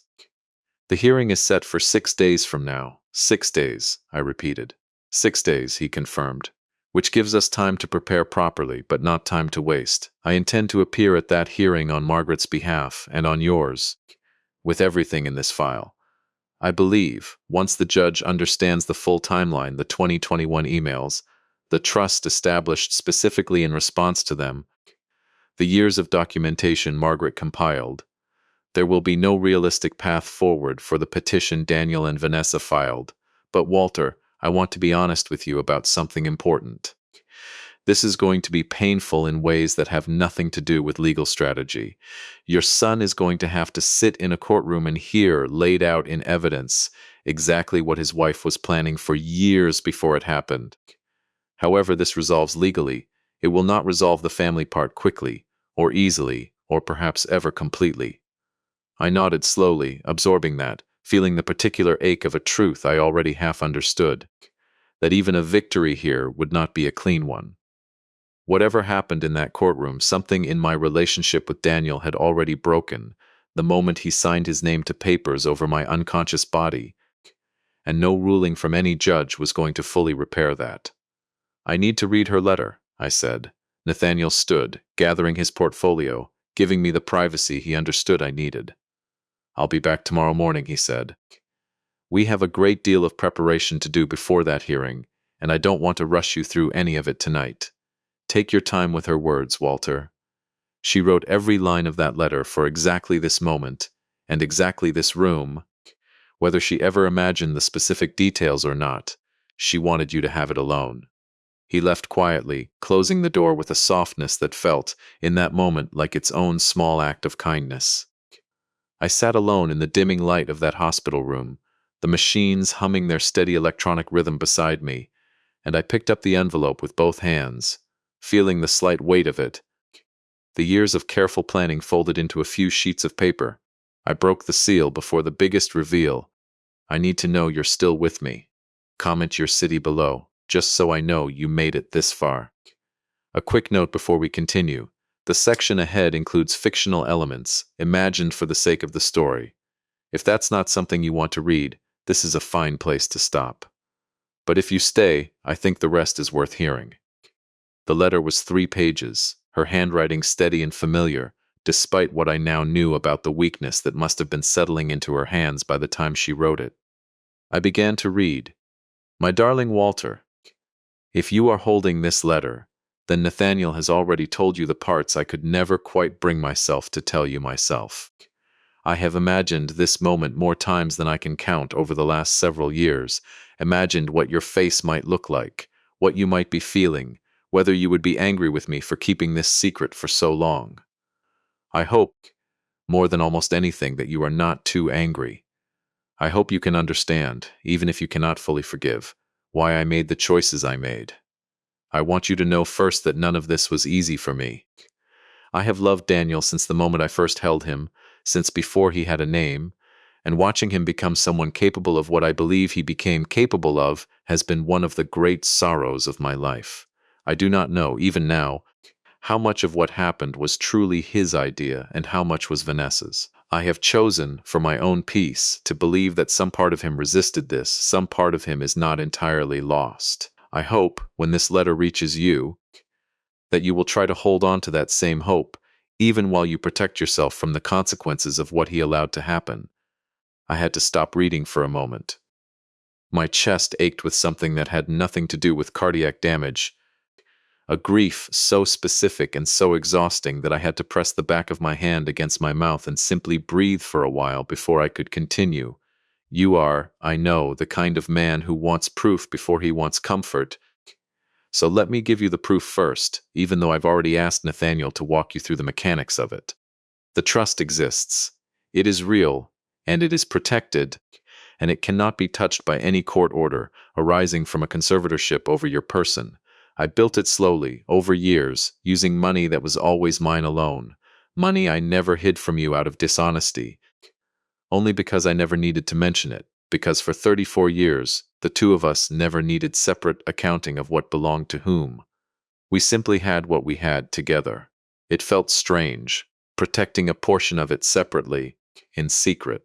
The hearing is set for 6 days from now." 6 days, I repeated. 6 days, he confirmed, "which gives us time to prepare properly, but not time to waste. I intend to appear at that hearing on Margaret's behalf and on yours, with everything in this file. I believe, once the judge understands the full timeline, the 2021 emails, the trust established specifically in response to them, the years of documentation Margaret compiled, there will be no realistic path forward for the petition Daniel and Vanessa filed. But Walter, I want to be honest with you about something important. This is going to be painful in ways that have nothing to do with legal strategy. Your son is going to have to sit in a courtroom and hear, laid out in evidence, exactly what his wife was planning for years before it happened. However this resolves legally, it will not resolve the family part quickly, or easily, or perhaps ever completely." I nodded slowly, absorbing that, feeling the particular ache of a truth I already half understood, that even a victory here would not be a clean one. Whatever happened in that courtroom, something in my relationship with Daniel had already broken the moment he signed his name to papers over my unconscious body, and no ruling from any judge was going to fully repair that. "I need to read her letter," I said. Nathaniel stood, gathering his portfolio, giving me the privacy he understood I needed. "I'll be back tomorrow morning," he said. "We have a great deal of preparation to do before that hearing, and I don't want to rush you through any of it tonight. Take your time with her words, Walter. She wrote every line of that letter for exactly this moment, and exactly this room. Whether she ever imagined the specific details or not, she wanted you to have it alone." He left quietly, closing the door with a softness that felt, in that moment, like its own small act of kindness. I sat alone in the dimming light of that hospital room, the machines humming their steady electronic rhythm beside me, and I picked up the envelope with both hands, feeling the slight weight of it, the years of careful planning folded into a few sheets of paper. I broke the seal before the biggest reveal. "I need to know you're still with me. Comment your city below, just so I know you made it this far." A quick note before we continue. The section ahead includes fictional elements, imagined for the sake of the story. If that's not something you want to read, this is a fine place to stop. But if you stay, I think the rest is worth hearing. The letter was 3 pages, her handwriting steady and familiar, despite what I now knew about the weakness that must have been settling into her hands by the time she wrote it. I began to read. "My darling Walter, if you are holding this letter, then Nathaniel has already told you the parts I could never quite bring myself to tell you myself. I have imagined this moment more times than I can count over the last several years, imagined what your face might look like, what you might be feeling, whether you would be angry with me for keeping this secret for so long. I hope, more than almost anything, that you are not too angry. I hope you can understand, even if you cannot fully forgive, why I made the choices I made. I want you to know first that none of this was easy for me. I have loved Daniel since the moment I first held him, since before he had a name, and watching him become someone capable of what I believe he became capable of has been one of the great sorrows of my life. I do not know, even now, how much of what happened was truly his idea and how much was Vanessa's. I have chosen, for my own peace, to believe that some part of him resisted this, some part of him is not entirely lost. I hope, when this letter reaches you, that you will try to hold on to that same hope, even while you protect yourself from the consequences of what he allowed to happen." I had to stop reading for a moment. My chest ached with something that had nothing to do with cardiac damage. A grief so specific and so exhausting that I had to press the back of my hand against my mouth and simply breathe for a while before I could continue. You are, I know, the kind of man who wants proof before he wants comfort. So let me give you the proof first, even though I've already asked Nathaniel to walk you through the mechanics of it. The trust exists. It is real, and it is protected, and it cannot be touched by any court order arising from a conservatorship over your person. I built it slowly, over years, using money that was always mine alone. Money I never hid from you out of dishonesty, only because I never needed to mention it, because for 34 years, the two of us never needed separate accounting of what belonged to whom. We simply had what we had together. It felt strange, protecting a portion of it separately, in secret.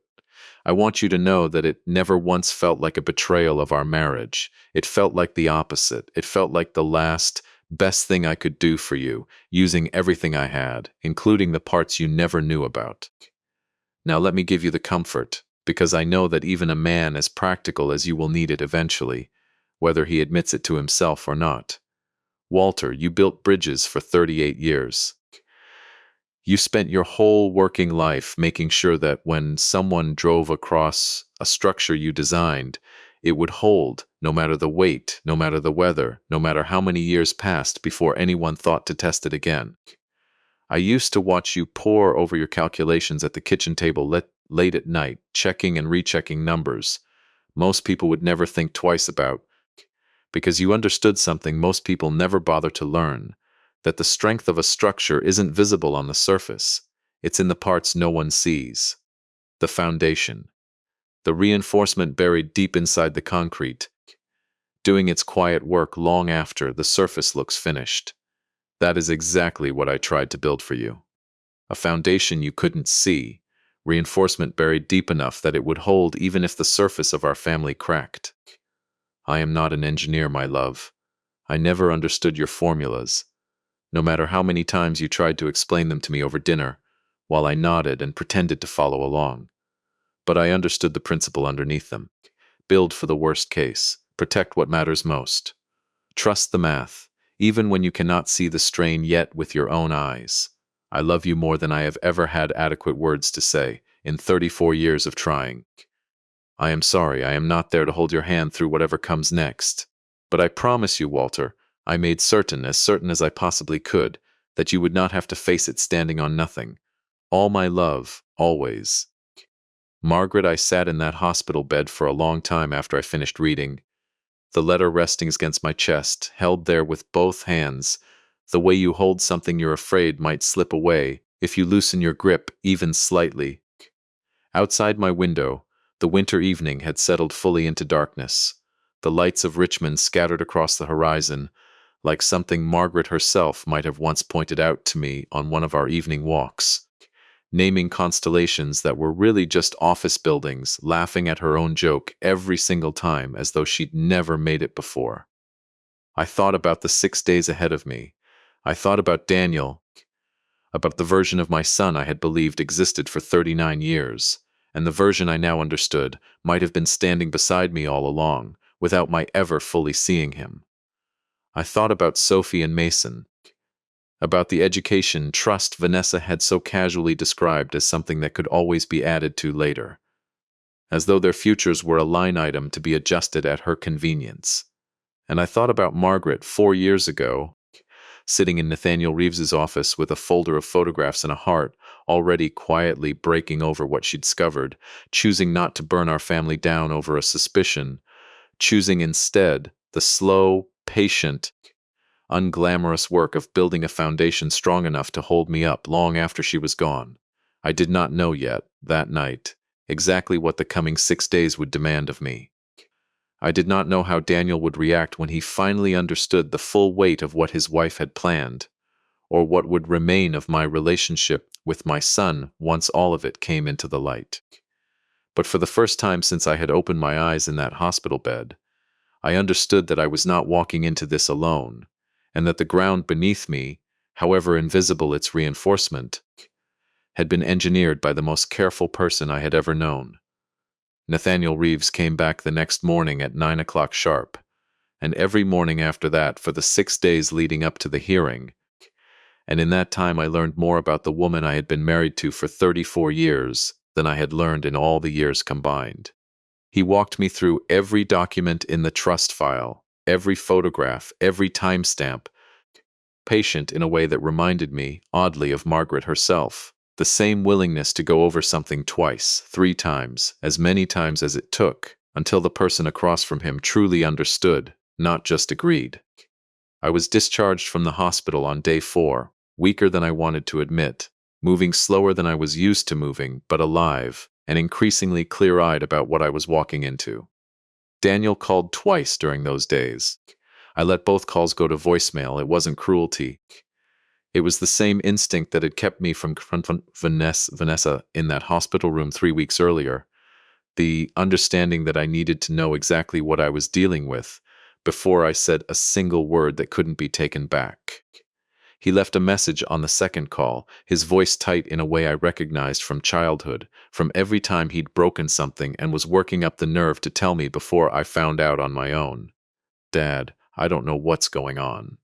I want you to know that it never once felt like a betrayal of our marriage. It felt like the opposite. It felt like the last, best thing I could do for you, using everything I had, including the parts you never knew about. Now let me give you the comfort, because I know that even a man as practical as you will need it eventually, whether he admits it to himself or not. Walter, you built bridges for 38 years. You spent your whole working life making sure that when someone drove across a structure you designed, it would hold, no matter the weight, no matter the weather, no matter how many years passed before anyone thought to test it again. I used to watch you pore over your calculations at the kitchen table late at night, checking and rechecking numbers most people would never think twice about, because you understood something most people never bother to learn, that the strength of a structure isn't visible on the surface. It's in the parts no one sees. The foundation. The reinforcement buried deep inside the concrete, doing its quiet work long after the surface looks finished. That is exactly what I tried to build for you. A foundation you couldn't see, reinforcement buried deep enough that it would hold even if the surface of our family cracked. I am not an engineer, my love. I never understood your formulas, no matter how many times you tried to explain them to me over dinner, while I nodded and pretended to follow along. But I understood the principle underneath them. Build for the worst case. Protect what matters most. Trust the math, even when you cannot see the strain yet with your own eyes. I love you more than I have ever had adequate words to say in 34 years of trying. I am sorry I am not there to hold your hand through whatever comes next. But I promise you, Walter, I made certain as I possibly could, that you would not have to face it standing on nothing. All my love, always. Margaret, I sat in that hospital bed for a long time after I finished reading, the letter resting against my chest, held there with both hands, the way you hold something you're afraid might slip away if you loosen your grip even slightly. Outside my window, the winter evening had settled fully into darkness. The lights of Richmond scattered across the horizon, like something Margaret herself might have once pointed out to me on one of our evening walks, naming constellations that were really just office buildings, laughing at her own joke every single time as though she'd never made it before. I thought about the 6 days ahead of me. I thought about Daniel, about the version of my son I had believed existed for 39 years, and the version I now understood might have been standing beside me all along, without my ever fully seeing him. I thought about Sophie and Mason, about the education trust Vanessa had so casually described as something that could always be added to later, as though their futures were a line item to be adjusted at her convenience. And I thought about Margaret 4 years ago, sitting in Nathaniel Reeves's office with a folder of photographs and a heart, already quietly breaking over what she'd discovered, choosing not to burn our family down over a suspicion, choosing instead the slow, patient, unglamorous work of building a foundation strong enough to hold me up long after she was gone. I did not know yet, that night, exactly what the coming 6 days would demand of me. I did not know how Daniel would react when he finally understood the full weight of what his wife had planned, or what would remain of my relationship with my son once all of it came into the light. But for the first time since I had opened my eyes in that hospital bed, I understood that I was not walking into this alone, and that the ground beneath me, however invisible its reinforcement, had been engineered by the most careful person I had ever known. Nathaniel Reeves came back the next morning at 9 o'clock sharp, and every morning after that for the 6 days leading up to the hearing. And in that time I learned more about the woman I had been married to for 34 years than I had learned in all the years combined. He walked me through every document in the trust file, every photograph, every timestamp, patient in a way that reminded me, oddly, of Margaret herself. The same willingness to go over something twice, 3 times, as many times as it took, until the person across from him truly understood, not just agreed. I was discharged from the hospital on day 4, weaker than I wanted to admit, moving slower than I was used to moving, but alive, and increasingly clear-eyed about what I was walking into. Daniel called twice during those days. I let both calls go to voicemail. It wasn't cruelty. It was the same instinct that had kept me from confronting Vanessa in that hospital room 3 weeks earlier. The understanding that I needed to know exactly what I was dealing with before I said a single word that couldn't be taken back. He left a message on the second call, his voice tight in a way I recognized from childhood, from every time he'd broken something and was working up the nerve to tell me before I found out on my own. Dad, I don't know what's going on.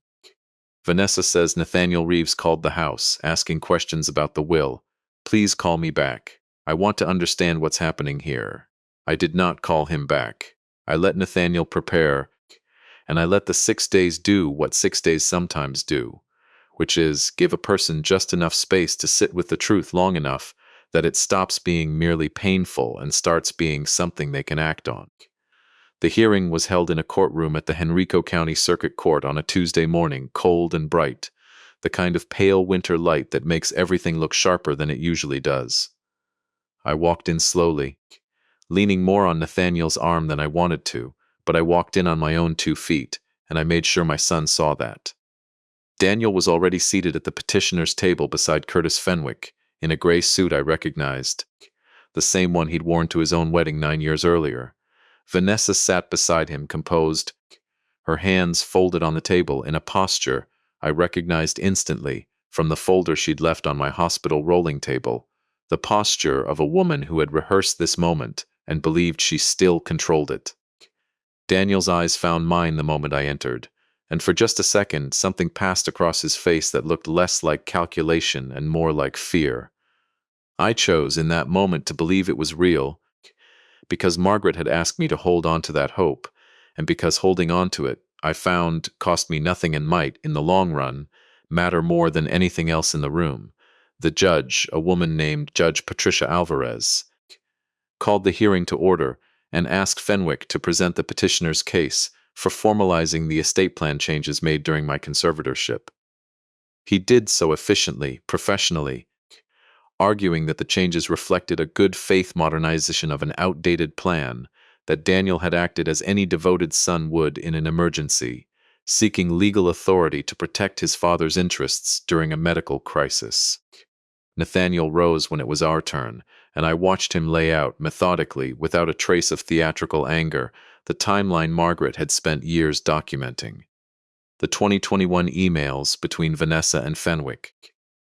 Vanessa says Nathaniel Reeves called the house, asking questions about the will. Please call me back. I want to understand what's happening here. I did not call him back. I let Nathaniel prepare, and I let the 6 days do what 6 days sometimes do, which is give a person just enough space to sit with the truth long enough that it stops being merely painful and starts being something they can act on. The hearing was held in a courtroom at the Henrico County Circuit Court on a Tuesday morning, cold and bright, the kind of pale winter light that makes everything look sharper than it usually does. I walked in slowly, leaning more on Nathaniel's arm than I wanted to, but I walked in on my own 2 feet, and I made sure my son saw that. Daniel was already seated at the petitioner's table beside Curtis Fenwick, in a gray suit I recognized, the same one he'd worn to his own wedding 9 years earlier. Vanessa sat beside him, composed, her hands folded on the table in a posture I recognized instantly from the folder she'd left on my hospital rolling table, the posture of a woman who had rehearsed this moment and believed she still controlled it. Daniel's eyes found mine the moment I entered, and for just a second something passed across his face that looked less like calculation and more like fear. I chose in that moment to believe it was real, because Margaret had asked me to hold on to that hope, and because holding on to it, I found, cost me nothing and might, in the long run, matter more than anything else in the room. The judge, a woman named Judge Patricia Alvarez, called the hearing to order and asked Fenwick to present the petitioner's case for formalizing the estate plan changes made during my conservatorship. He did so efficiently, professionally, arguing that the changes reflected a good faith modernization of an outdated plan, that Daniel had acted as any devoted son would in an emergency, seeking legal authority to protect his father's interests during a medical crisis. Nathaniel rose when it was our turn, and I watched him lay out, methodically, without a trace of theatrical anger, the timeline Margaret had spent years documenting. The 2021 emails between Vanessa and Fenwick.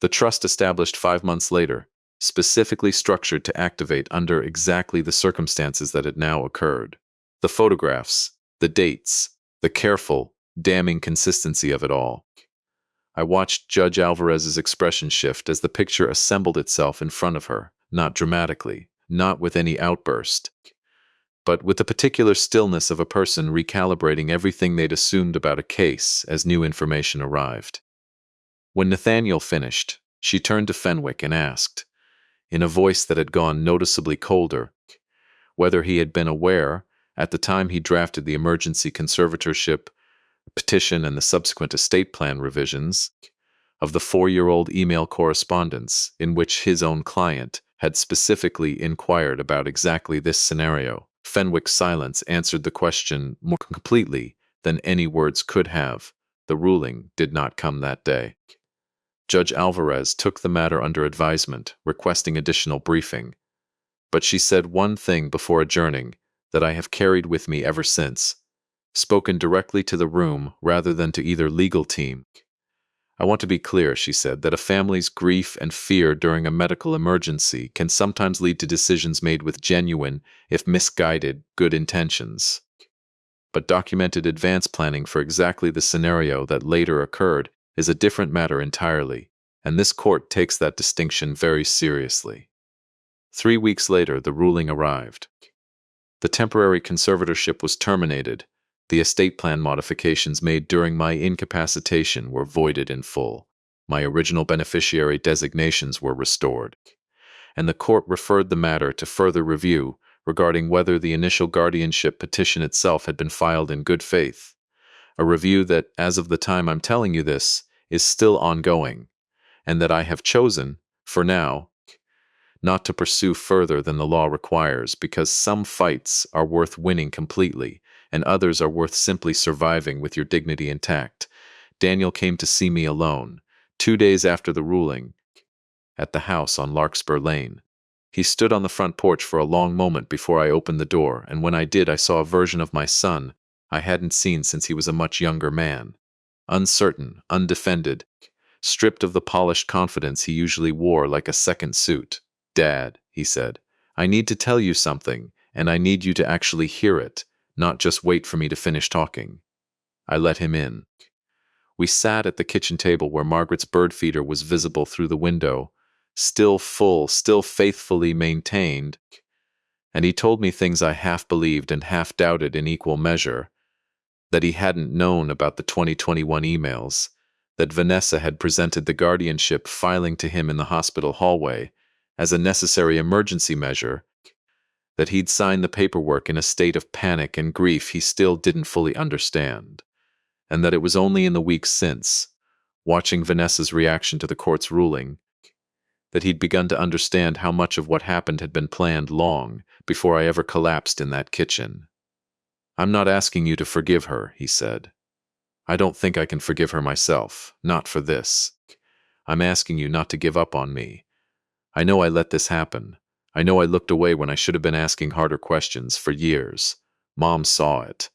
The trust established 5 months later, specifically structured to activate under exactly the circumstances that had now occurred. The photographs, the dates, the careful, damning consistency of it all. I watched Judge Alvarez's expression shift as the picture assembled itself in front of her, not dramatically, not with any outburst, but with the particular stillness of a person recalibrating everything they'd assumed about a case as new information arrived. When Nathaniel finished, she turned to Fenwick and asked, in a voice that had gone noticeably colder, whether he had been aware, at the time he drafted the emergency conservatorship petition and the subsequent estate plan revisions, of the 4-year-old email correspondence in which his own client had specifically inquired about exactly this scenario. Fenwick's silence answered the question more completely than any words could have. The ruling did not come that day. Judge Alvarez took the matter under advisement, requesting additional briefing. But she said one thing before adjourning that I have carried with me ever since, spoken directly to the room rather than to either legal team. I want to be clear, she said, that a family's grief and fear during a medical emergency can sometimes lead to decisions made with genuine, if misguided, good intentions. but documented advance planning for exactly the scenario that later occurred is a different matter entirely, and this court takes that distinction very seriously. 3 weeks later, the ruling arrived. The temporary conservatorship was terminated. The estate plan modifications made during my incapacitation were voided in full. My original beneficiary designations were restored, and the court referred the matter to further review regarding whether the initial guardianship petition itself had been filed in good faith. A review that, as of the time I'm telling you this, is still ongoing, and that I have chosen, for now, not to pursue further than the law requires, because some fights are worth winning completely, and others are worth simply surviving with your dignity intact. Daniel came to see me alone, 2 days after the ruling, at the house on Larkspur Lane. He stood on the front porch for a long moment before I opened the door, and when I did, I saw a version of my son I hadn't seen since he was a much younger man. Uncertain, undefended, stripped of the polished confidence he usually wore like a second suit. "Dad," he said, "I need to tell you something, and I need you to actually hear it, not just wait for me to finish talking." I let him in. We sat at the kitchen table where Margaret's bird feeder was visible through the window, still full, still faithfully maintained, and he told me things I half believed and half doubted in equal measure: that he hadn't known about the 2021 emails, that Vanessa had presented the guardianship filing to him in the hospital hallway as a necessary emergency measure, that he'd signed the paperwork in a state of panic and grief he still didn't fully understand, and that it was only in the weeks since, watching Vanessa's reaction to the court's ruling, that he'd begun to understand how much of what happened had been planned long before I ever collapsed in that kitchen. "I'm not asking you to forgive her," he said. "I don't think I can forgive her myself, not for this. I'm asking you not to give up on me. I know I let this happen. I know I looked away when I should have been asking harder questions for years. Mom saw it.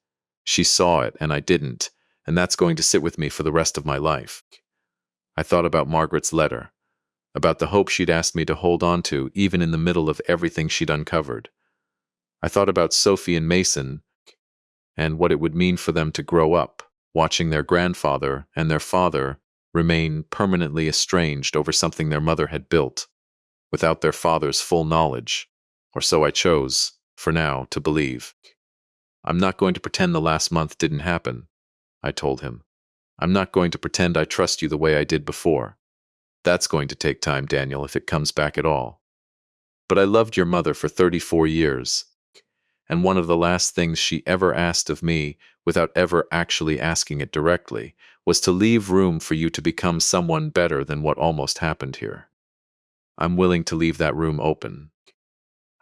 She saw it, and I didn't, and that's going to sit with me for the rest of my life." I thought about Margaret's letter, about the hope she'd asked me to hold on to even in the middle of everything she'd uncovered. I thought about Sophie and Mason and what it would mean for them to grow up, watching their grandfather and their father remain permanently estranged over something their mother had built, without their father's full knowledge, or so I chose, for now, to believe. "I'm not going to pretend the last month didn't happen," I told him. "I'm not going to pretend I trust you the way I did before. That's going to take time, Daniel, if it comes back at all. But I loved your mother for 34 years, and one of the last things she ever asked of me, without ever actually asking it directly, was to leave room for you to become someone better than what almost happened here. I'm willing to leave that room open.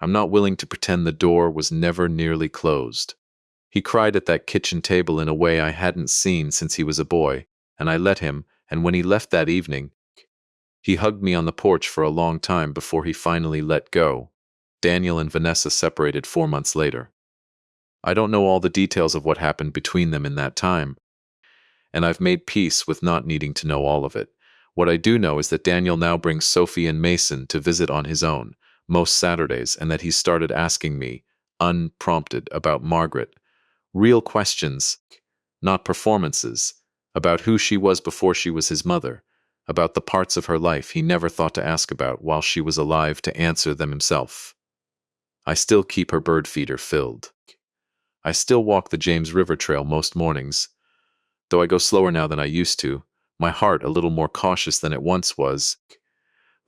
I'm not willing to pretend the door was never nearly closed." He cried at that kitchen table in a way I hadn't seen since he was a boy, and I let him, and when he left that evening, he hugged me on the porch for a long time before he finally let go. Daniel and Vanessa separated 4 months later. I don't know all the details of what happened between them in that time, and I've made peace with not needing to know all of it. What I do know is that Daniel now brings Sophie and Mason to visit on his own, most Saturdays, and that he started asking me, unprompted, about Margaret. Real questions, not performances, about who she was before she was his mother, about the parts of her life he never thought to ask about while she was alive to answer them himself. I still keep her bird feeder filled. I still walk the James River Trail most mornings, though I go slower now than I used to, my heart a little more cautious than it once was,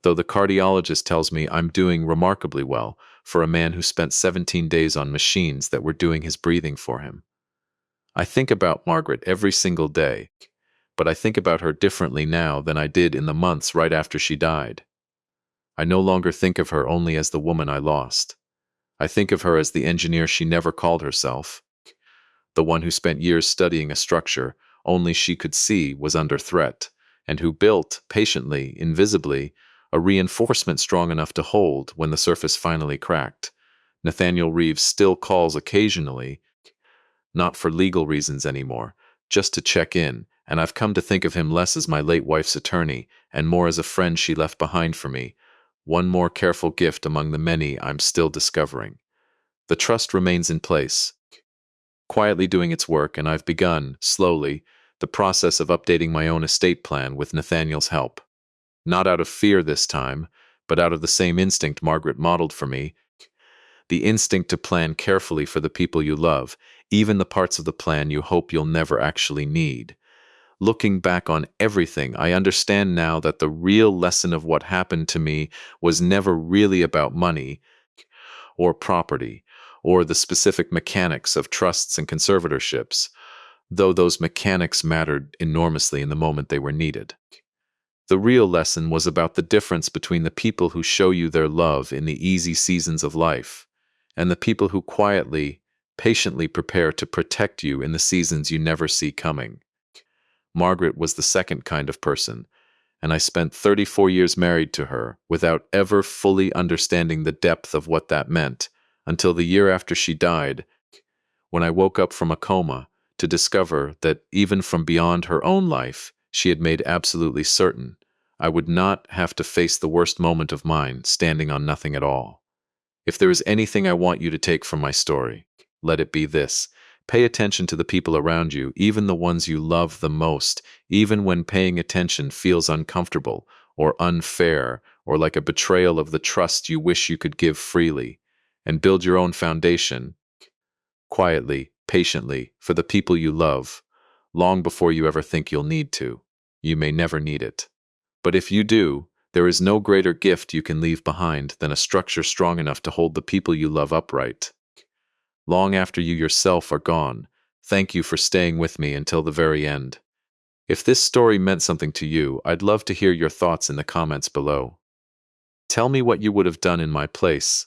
though the cardiologist tells me I'm doing remarkably well for a man who spent 17 days on machines that were doing his breathing for him. I think about Margaret every single day, but I think about her differently now than I did in the months right after she died. I no longer think of her only as the woman I lost. I think of her as the engineer she never called herself, the one who spent years studying a structure only she could see was under threat, and who built, patiently, invisibly, a reinforcement strong enough to hold when the surface finally cracked. Nathaniel Reeves still calls occasionally, not for legal reasons anymore, just to check in, and I've come to think of him less as my late wife's attorney and more as a friend she left behind for me, one more careful gift among the many I'm still discovering. The trust remains in place. quietly doing its work, and I've begun, slowly, the process of updating my own estate plan with Nathaniel's help. Not out of fear this time, but out of the same instinct Margaret modeled for me, the instinct to plan carefully for the people you love, even the parts of the plan you hope you'll never actually need. Looking back on everything, I understand now that the real lesson of what happened to me was never really about money or property or the specific mechanics of trusts and conservatorships, though those mechanics mattered enormously in the moment they were needed. The real lesson was about the difference between the people who show you their love in the easy seasons of life and the people who quietly, patiently prepare to protect you in the seasons you never see coming. Margaret was the second kind of person, and I spent 34 years married to her without ever fully understanding the depth of what that meant until the year after she died, when I woke up from a coma to discover that even from beyond her own life, she had made absolutely certain I would not have to face the worst moment of mine standing on nothing at all. If there is anything I want you to take from my story, let it be this. Pay attention to the people around you, even the ones you love the most, even when paying attention feels uncomfortable or unfair or like a betrayal of the trust you wish you could give freely. And build your own foundation, quietly, patiently, for the people you love, long before you ever think you'll need to. You may never need it. But if you do, there is no greater gift you can leave behind than a structure strong enough to hold the people you love upright. Long after you yourself are gone, thank you for staying with me until the very end. If this story meant something to you, I'd love to hear your thoughts in the comments below. Tell me what you would have done in my place,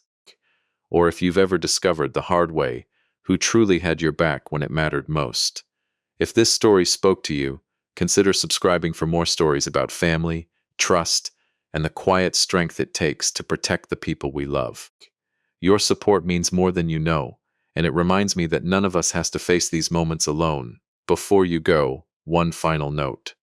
or if you've ever discovered the hard way who truly had your back when it mattered most. If this story spoke to you, consider subscribing for more stories about family, trust, and the quiet strength it takes to protect the people we love. Your support means more than you know, and it reminds me that none of us has to face these moments alone. Before you go, one final note.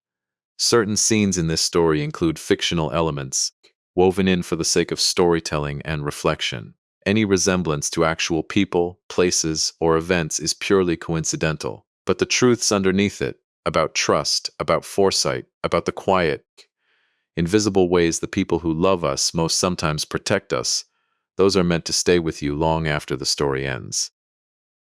Certain scenes in this story include fictional elements, woven in for the sake of storytelling and reflection. Any resemblance to actual people, places, or events is purely coincidental, but the truths underneath it, about trust, about foresight, about the quiet, invisible ways the people who love us most sometimes protect us, those are meant to stay with you long after the story ends.